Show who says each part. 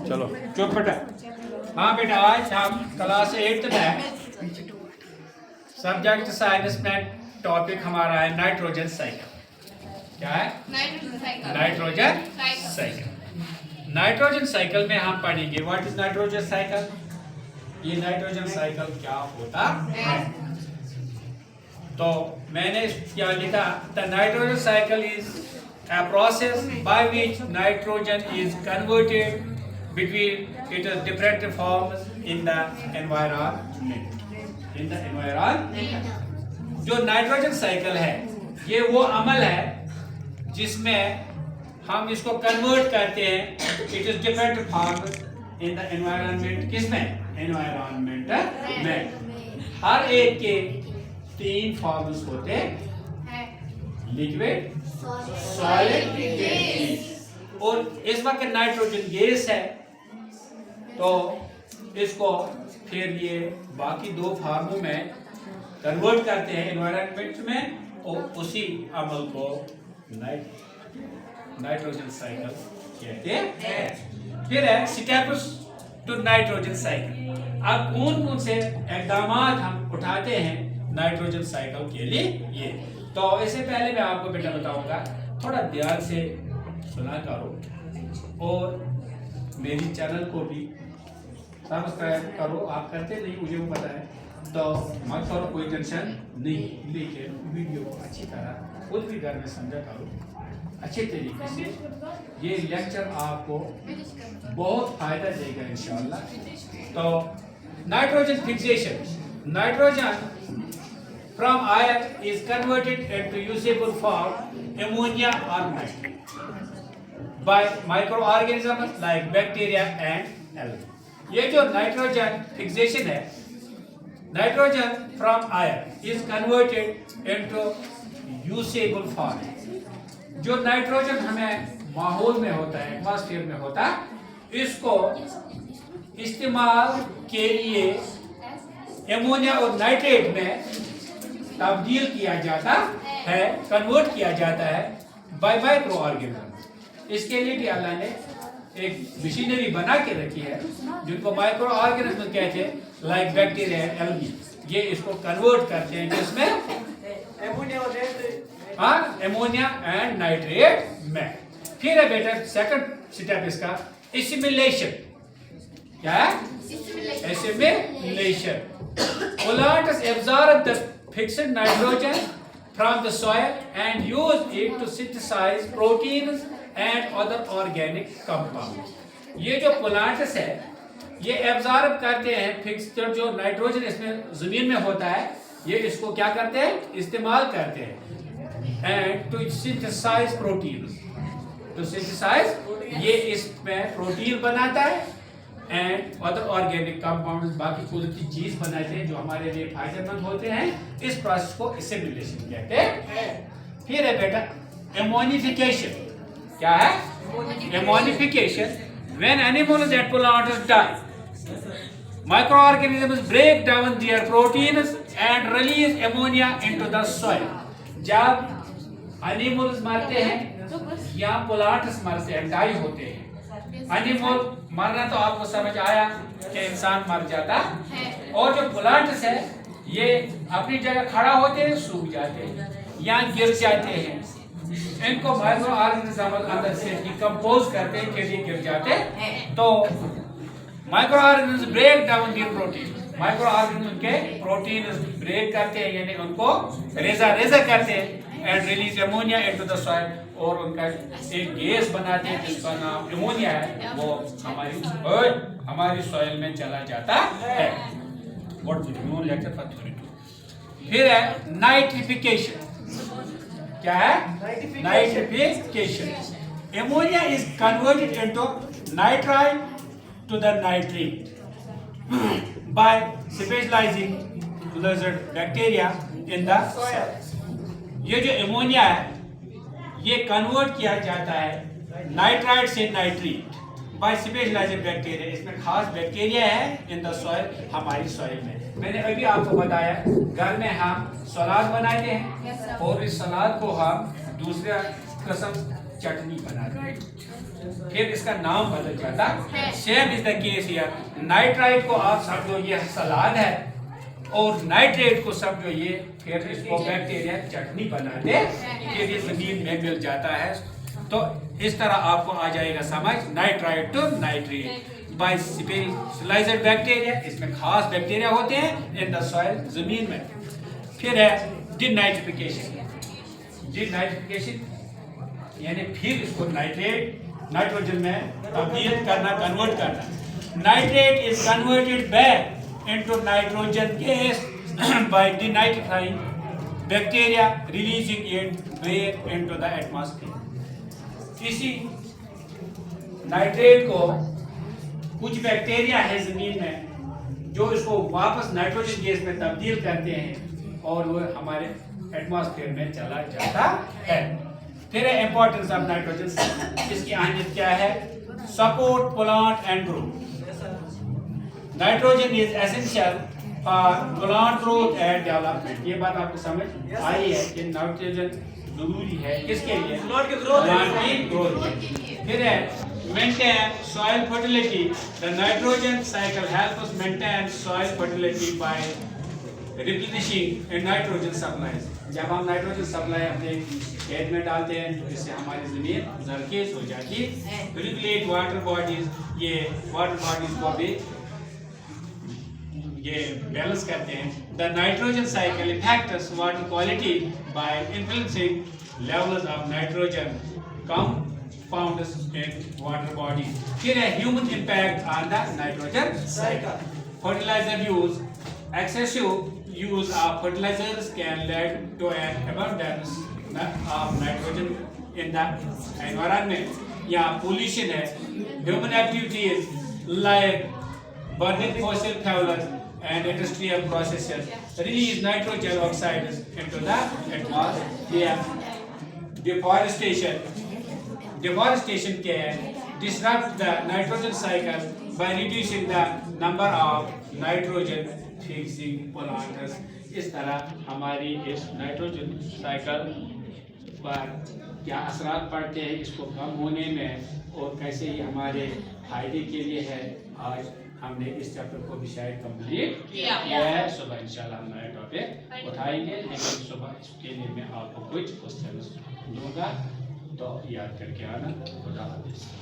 Speaker 1: चलो चुप बेटा। हाँ बेटा, आज हम क्लास 8 में सब्जेक्ट साइंस में टॉपिक हमारा है नाइट्रोजन साइकिल। क्या है? Nitrogen cycle. नाइट्रोजन साइकिल में हम पढ़ेंगे व्हाट इज नाइट्रोजन साइकिल। ये नाइट्रोजन साइकिल क्या होता है। तो मैंने क्या लिखा, the nitrogen cycle is a process by which nitrogen is converted between its different forms in the environment. In the environment. जो नाइट्रोजन साइकिल है ये वो अमल है जिसमें हम इसको कन्वर्ट करते हैं it is different forms in the environment. किसमें? एनवायरनमेंट में। हर एक के 3 फॉर्म्स होते हैं, लिक्विड, सॉलिड, गैस। और इस वक्त नाइट्रोजन गैस है तो इसको फिर ये बाकी 2 फार्मों में कन्वर्ट करते हैं एनवायरनमेंट में और उसी अमल को नाइट्रोजन साइकिल कहते हैं। फिर है स्टेप्स टू नाइट्रोजन साइकिल। अब कौन कौन से इकदाम हम उठाते हैं नाइट्रोजन साइकिल के लिए ये। तो इससे पहले मैं आपको बेटा बताऊंगा, थोड़ा ध्यान से सुना करो और मेरी चैनल को भी सब्सक्राइब करो। आप करते नहीं, मुझे वो पता है, तो मत करो, कोई टेंशन नहीं, लेकिन वीडियो को अच्छी तरह खुद भी घर में समझा करो अच्छे तरीके से। ये लेक्चर आपको बहुत फायदा देगा इंशाल्लाह। तो nitrogen fixation, nitrogen from iron is converted into usable form ammonia or nitrate by microorganisms like bacteria and algae। ये जो नाइट्रोजन फिक्सेशन है, nitrogen from iron is converted into usable form। जो नाइट्रोजन हमें माहौल में होता है, एटमॉस्फेयर में होता है, इसको इस्तेमाल के लिए एमोनिया और नाइट्रेट में तब्दील किया जाता है, कन्वर्ट किया जाता है बाय माइक्रो ऑर्गेनिज्म। इसके लिए भी अल्लाह ने एक मशीनरी बना के रखी है जिनको माइक्रो ऑर्गेनिज्म कहते हैं, लाइक बैक्टीरिया, एल्गी। ये इसको कन्वर्ट करते हैं जिसमें एमोनिया एंड नाइट्रेट में। फिर है बेटा सेकंड स्टेप इसका एसिमिलेशन। क्या है? Assimilation. Plants absorb the fixed nitrogen from the soil and use it to synthesize proteins and other organic compounds। ये जो प्लांट्स है ये एब्जॉर्ब करते हैं फिक्स्ड जो नाइट्रोजन इसमें जमीन में होता है, ये इसको क्या करते हैं? इस्तेमाल करते हैं एंड टू सिंथेसाइज प्रोटीन्स। तो सिंथेसाइज ये इसमें प्रोटीन बनाता है एंड अदर ऑर्गेनिक कंपाउंड्स, बाकी कुदरती चीज बनाते हैं जो हमारे लिए फायदेमंद होते हैं। इस प्रोसेस को एसिमिलेशन कहते हैं। फिर है बेटा एमोनिफिकेशन। क्या है? Ammonification. When animals and plants die, microorganisms break down their proteins and release ammonia into the soil. जब एनिमल्स मरते हैं या प्लांट्स मरते हैं, डाई होते हैं। एनिमल मरना तो आपको समझ आया कि इंसान मर जाता है, और जो प्लांट्स है ये अपनी जगह खड़ा होते हैं, सूख जाते हैं या गिर जाते हैं। इनको माइक्रो ऑर्गेनिज्म अंदर से डिकम्पोज करते हैं, के लिए गिर जाते हैं। तो micro organism break down the protein, micro organism के प्रोटीन ब्रेक करते हैं यानी उनको रेजा करते हैं and release ammonia into the soil, और उनका एक गैस बनाते हैं जिसका नाम एमोनिया है, वो हमारी सॉइल में चला जाता है। फिर है नाइट्रिफिकेशन। क्या है? Nitrification. Ammonia is converted into nitrite to the nitrate by specialising bacteria in the soil. ये जो एमोनिया है ये कन्वर्ट किया जाता है नाइट्राइट से नाइट्रेट बाय स्पेशलाइज्ड बैक्टीरिया। इसमें खास बैक्टीरिया है इन द सॉइल, हमारी सॉइल में। मैंने अभी आपको बताया घर में हम सलाद बनाते हैं और इस सलाद को हम दूसरे किस्म चटनी बनाते हैं, फिर इसका नाम बदल जाता है। Same is the case here, nitrite को आप समझो ये सलाद है और नाइट्रेट को समझो ये फिर इसको बैक्टीरिया चटनी बनाते हैं, फिर ये जमीन में मिल जाता है। तो इस तरह आपको आ जाएगा समझ, nitrite to nitrate by specialised bacteria, इसमें खास बैक्टीरिया होते हैं इन द सॉइल, जमीन में। फिर है डिनाइट्रिफिकेशन, डिनाइट्रिफिकेशन यानी फिर इसको नाइट्रेट नाइट्रोजन में तब्दील करना, कन्वर्ट करना। Nitrate is converted back into nitrogen gas by denitrifying bacteria releasing it back into the atmosphere. इसी नाइट्रेट को कुछ बैक्टीरिया है जमीन में जो इसको वापस नाइट्रोजन गैस में तब्दील करते हैं और वो हमारे एटमॉस्फेयर में चला जाता है। फिर इंपॉर्टेंस ऑफ नाइट्रोजन, इसकी अहमियत क्या है? Support plant and growth. Nitrogen is essential for plant growth and development. ये बात आपको समझ आई है कि नाइट्रोजन जरूरी है किसके लिए? प्लांट की ग्रोथ के लिए। फिर है maintain soil fertility. The nitrogen cycle help us maintain soil fertility by replenishing nitrogen supplies. जब हम नाइट्रोजन सप्लाई अपने खेत में डालते हैं तो इससे हमारी जमीन जरखेज हो जाती है। रेगुलेट वाटर बॉडीज, ये वाटर बॉडीज को भी ये बैलेंस करते हैं। The nitrogen cycle effects water quality by influencing levels of nitrogen compounds in water bodies. फिर है human impact on the nitrogen cycle. Fertiliser use, excessive use of fertilizers can lead to an abundance of nitrogen in the environment. या pollution है, human activities like burning fossil fuels and industrial processes release nitrogen oxides into the atmosphere. Deforestation can disrupt the nitrogen cycle by reducing the number of nitrogen fixing plants। इस तरह हमारी इस nitrogen cycle पर क्या असरात पड़ते हैं इसको कम होने में और कैसे ये हमारे फायदे के लिए है, आज हमने इस चैप्टर को भी शायद कंप्लीट किया है। सुबह इंशाल्लाह हम नया टॉपिक उठाएंगे, लेकिन सुबह इसके लिए मैं आपको कुछ क्वेश्चन दूंगा तो याद करके आना। खुदा हाफिज़।